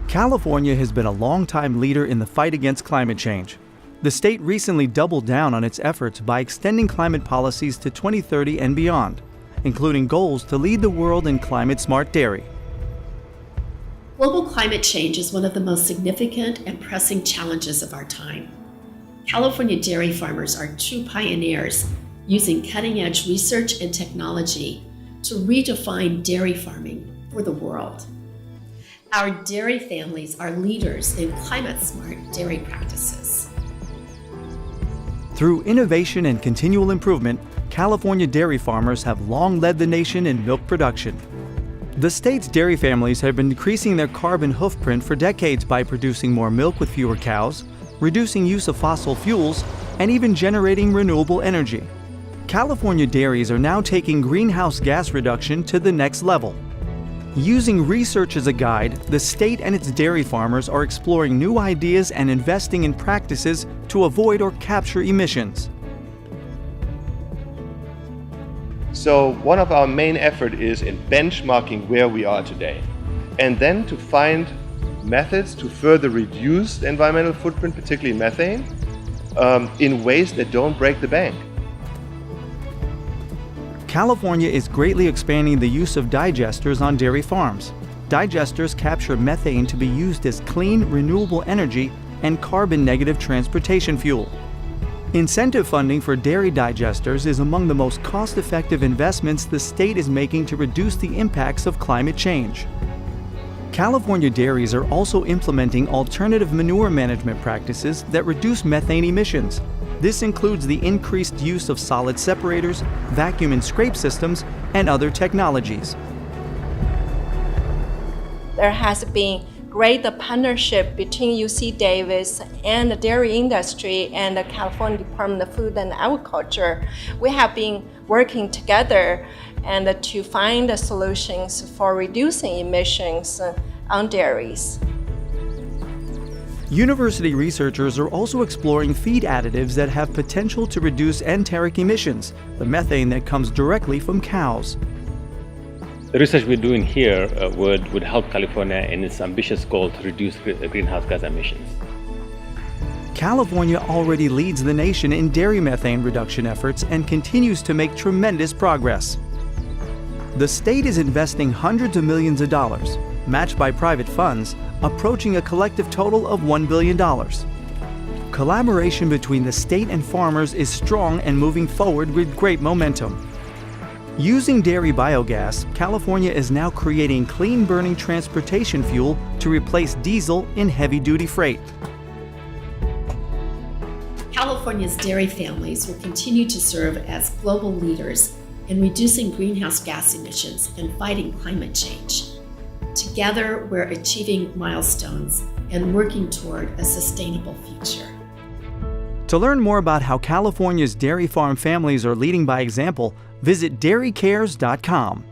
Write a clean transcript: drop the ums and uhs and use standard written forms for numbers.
California has been a long-time leader in the fight against climate change. The state recently doubled down on its efforts by extending climate policies to 2030 and beyond, including goals to lead the world in climate-smart dairy. Global climate change is one of the most significant and pressing challenges of our time. California dairy farmers are true pioneers using cutting-edge research and technology to redefine dairy farming for the world. Our dairy families are leaders in climate-smart dairy practices. Through innovation and continual improvement, California dairy farmers have long led the nation in milk production. The state's dairy families have been decreasing their carbon hoofprint for decades by producing more milk with fewer cows, reducing use of fossil fuels, and even generating renewable energy. California dairies are now taking greenhouse gas reduction to the next level. Using research as a guide, the state and its dairy farmers are exploring new ideas and investing in practices to avoid or capture emissions. So one of our main efforts is in benchmarking where we are today, and then to find methods to further reduce the environmental footprint, particularly methane, in ways that don't break the bank. California is greatly expanding the use of digesters on dairy farms. Digesters capture methane to be used as clean, renewable energy and carbon-negative transportation fuel. Incentive funding for dairy digesters is among the most cost-effective investments the state is making to reduce the impacts of climate change. California dairies are also implementing alternative manure management practices that reduce methane emissions. This includes the increased use of solid separators, vacuum and scrape systems, and other technologies. There has been great partnership between UC Davis and the dairy industry and the California Department of Food and Agriculture. We have been working together and to find the solutions for reducing emissions on dairies. University researchers are also exploring feed additives that have potential to reduce enteric emissions, the methane that comes directly from cows. The research we're doing here would help California in its ambitious goal to reduce greenhouse gas emissions. California already leads the nation in dairy methane reduction efforts and continues to make tremendous progress. The state is investing hundreds of millions of dollars, matched by private funds, approaching a collective total of $1 billion. Collaboration between the state and farmers is strong and moving forward with great momentum. Using dairy biogas, California is now creating clean-burning transportation fuel to replace diesel in heavy-duty freight. California's dairy families will continue to serve as global leaders in reducing greenhouse gas emissions and fighting climate change. Together, we're achieving milestones and working toward a sustainable future. To learn more about how California's dairy farm families are leading by example, visit dairycares.com.